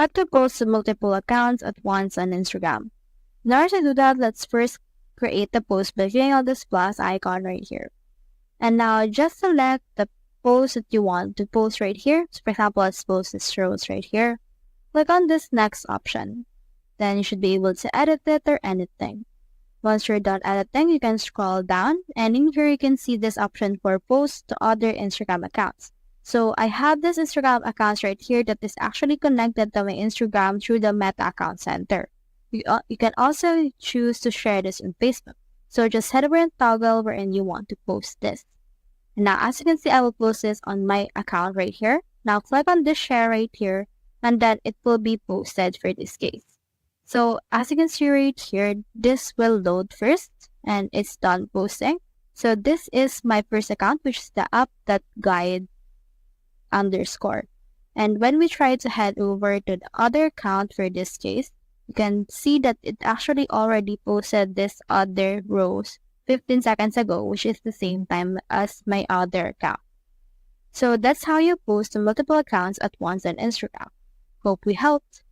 How to post to multiple accounts at once on Instagram. In order to do that, let's first create the post by clicking on this plus icon right here. And now just select the post that you want to post right here. So for example, let's post this rows right here. Click on this next option. Then you should be able to edit it or anything. Once you're done editing, you can scroll down, and in here you can see this option for post to other Instagram accounts. So I have this Instagram account right here that is actually connected to my Instagram through the Meta Account Center. You can also choose to share this on Facebook. So just head over and toggle wherein you want to post this. And now as you can see, I will post this on my account right here. Now click on this share right here, and then it will be posted for this case. So as you can see right here, this will load first and it's done posting. So this is my first account, which is the app.guide_. And when we try to head over to the other account for this case, you can see that it actually already posted this other rows 15 seconds ago, which is the same time as my other account. So that's how you post to multiple accounts at once on Instagram. Hope we helped.